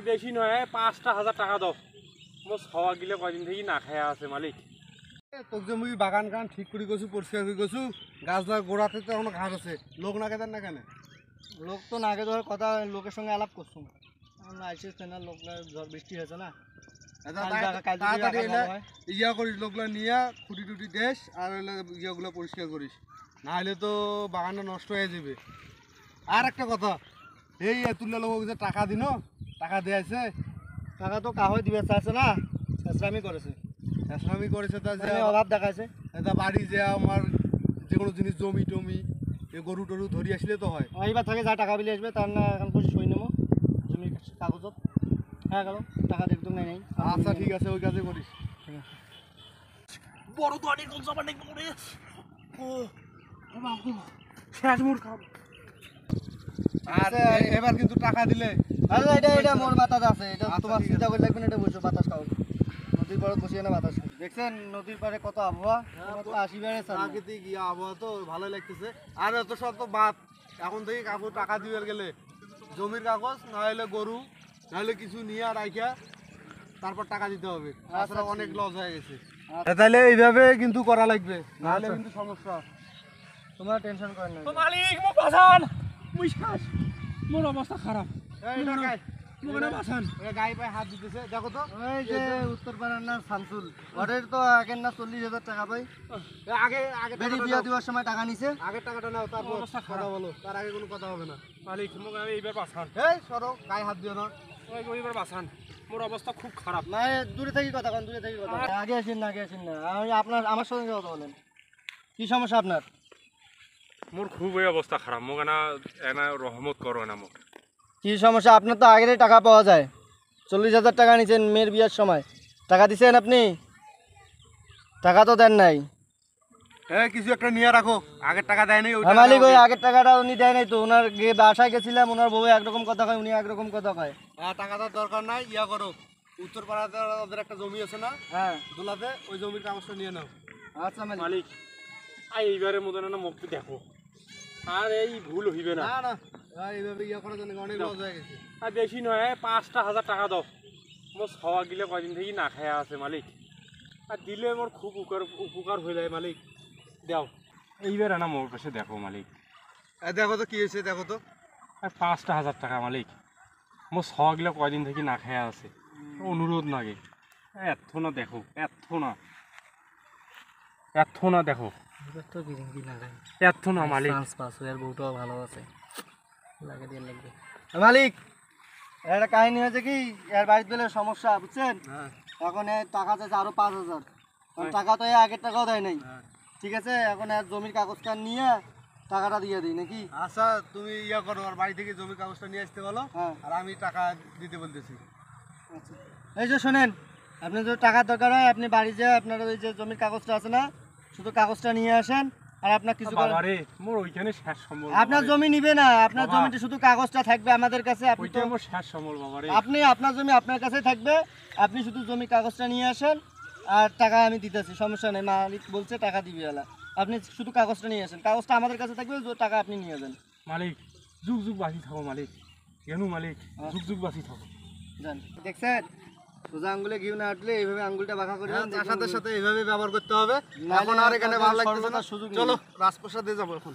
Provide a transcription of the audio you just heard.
বেশি নয় ৫,০০০ টাকা দাও মোর খাওয়া গিলে কয়দিন থেকে না খায়া আছে মালিক। তোর যে মুই বাগান কান ঠিক করে গেছু পরিষ্কার করে গেছু গাছটার গোড়াতে তো এখনো ঘাস আছে লোক না কেদার না কেন লোক তো নাগে ধর কথা লোকের সঙ্গে আলাপ করছো আইসিস না লোক ঝড় বৃষ্টি হয়েছে না ইয়া করিস লোকগুলা নিয়ে খুঁটি টুটি দেশ আর ইয়াগুলো পরিষ্কার করিস না হলে তো বাগানটা নষ্ট হয়ে যাবে। আর একটা কথা এই তুললে লোক যে টাকা দিন টাকা দিয়েছে টাকা তো কাহই দিবে চাইছে না চেষ্টামি করেছে ইসলামি করেছে তা যে অভাব দেখাইছে এটা বাড়ি যে আমার যে কোনো জিনিস জমি টমি গরু টরু ধরি আসলে তো হয় এইবার থেকে যা টাকা বিলে আসবে তার না এখন খুশি সই নেবো জমির কাগজত হ্যাঁ গেল টাকা দেখতো নাই নাই। আচ্ছা ঠিক আছে ওই কাজে করিস। বড় তো অনেক জমা নেই করে ও শেষ মুর খাব। আর এবার কিন্তু টাকা দিলে আরে এটা মোর বাতাস আছে এটা তোমার চিন্তা করে লাগবে না এটা বসে বাতাস খাও নদীর পাড়ে বসিয়ে না বাতাস দেখছেন নদীর পাড়ে কত আবহাওয়া আসিবারে প্রাকৃতিক ইয়া আবহাওয়া তো ভালোই লাগতেছে। আর এত সব তো বাদ এখন থেকে কাকু টাকা দিবে গেলে জমির কাগজ না হলে গরু না হলে কিছু নিয়ে রাখিয়া তারপর টাকা দিতে হবে তাছাড়া অনেক লস হয়ে গেছে। তাহলে এইভাবে কিন্তু করা লাগবে না হলে কিন্তু সমস্যা। তোমরা টেনশন করেন না মালিক মো বাঁচান মুই শেষ মোর অবস্থা খারাপ মোরে বাঁচান গায়ে পায়ে হাত দিতেছে দেখো তো ওই যে উত্তরপাড়ার না শামসুল ওদের তো আগের না 40,000 টাকা পাই আগে আগে বেরি বিয়া দেওয়ার সময় টাকা নিছে আগের টাকাটা নাও তারপর অবস্থা কথা খারাপ বলো তার আগে কোনো কথা হবে না। মালিক মোকে এইবার বাঁচান এই সরো গায়ে হাত দিও না ওইবার বাঁচান মোর অবস্থা খুব খারাপ। না দূরে থেকে কথা কোন দূরে থেকে কথা আগে আসেন না আমি আপনার আমার সঙ্গে কথা বলেন কি সমস্যা আপনার মোর খুব এই অবস্থা খারাপ মোক এনা রহমত করো না মোক কি সমস্যা আপনার তো আগেরই টাকা পাওয়া যায় 40,000 টাকা নিছেন মেয়ের বিয়ার সময় টাকা দিছেন আপনি টাকা তো দেন নাই কিছু একটা নিয়ে রাখো আগের টাকা দেয় নাই মালিক ওই আগের টাকাটা উনি দেয় নাই তো ওনার বাসায় গেছিলাম ওনার বউ একরকম কথা কয় উনি একরকম কথা কয় টাকাটার দরকার নাই ইয়া করো উত্তর পাড়াতে ওদের একটা জমি আছে না হ্যাঁ দোলাতে ওই জমির কাগজটা নিয়ে নাও। আচ্ছা মালিক এইবারের মতো না মুখ দেখো আর এই ভুল হইবে না না এইভাবে ইয়া করার জন্য অনেক লস হয়ে গেছে। আর বেশি নয় ৫,০০০ টাকা দাও মোর খাওয়া গিলে কয়দিন থেকে না খায়া আছে মালিক আর দিলে মোর খুব উপকার হয়ে যায় মালিক দাও এইবার না মোর কাছে দেখো মালিক দেখো তো কি হয়েছে দেখো তো আর ৫,০০০ টাকা মালিক মোর খাওয়া গিলে কয়দিন থেকে না খায়া আছে অনুরোধ নাগে এত না দেখো এত না দেখো তো গিরিঙ্গি লাগাই এত না মালিক পাস এর বউটাও ভালো আছে লাগে দিয়ে লাগবে মালিক একটা কাহিনী হয়েছে কি এর বাড়িতে গেলে সমস্যা বুঝছেন এখন এর টাকা চাইছে আরো 5,000 টাকা তো আগের টাকাও দেয় নাই ঠিক আছে এখন এর জমির কাগজটা নিয়ে টাকাটা দিয়ে দিই নাকি। আচ্ছা তুমি ইয়া করো আর বাড়ি থেকে জমির কাগজটা নিয়ে আসতে বলো আর আমি টাকা দিতে বলতেছি। আচ্ছা এই যে শোনেন আপনি যদি টাকার দরকার হয় আপনি বাড়ি যেয়ে আপনার ওই যে জমির কাগজটা আছে না শুধু কাগজটা নিয়ে আসেন আর আপনার কিছু মোর ওইখানে শেষ সম্বল আপনার জমি নিবে না আপনার জমিতে শুধু কাগজটা থাকবে আমাদের কাছে আপনি তো মোর শেষ সম্বল বাবারে আপনি আপনার জমি আপনার কাছে থাকবে আপনি শুধু জমি কাগজটা নিয়ে আসেন আর টাকা আমি দিতেছি সমস্যা নেই মালিক বলছে টাকা দিবি এলা আপনি শুধু কাগজটা নিয়ে আসেন কাগজটা আমাদের কাছে থাকবে টাকা আপনি নিয়ে যান। মালিক যুগ যুগ বাঁচি থাকো মালিক কেন মালিক যুগ যুগ বাঁচি থাকো জান দেখছেন সোজা আঙ্গুলে ঘিউ না আটলে এইভাবে আঙ্গুলটা বাঁকা করে সাথে সাথে এইভাবে ব্যবহার করতে হবে। এখন আর এখানে ভালো লাগতেছে না চলো রাজপ্রাসাদে যাবো এখন।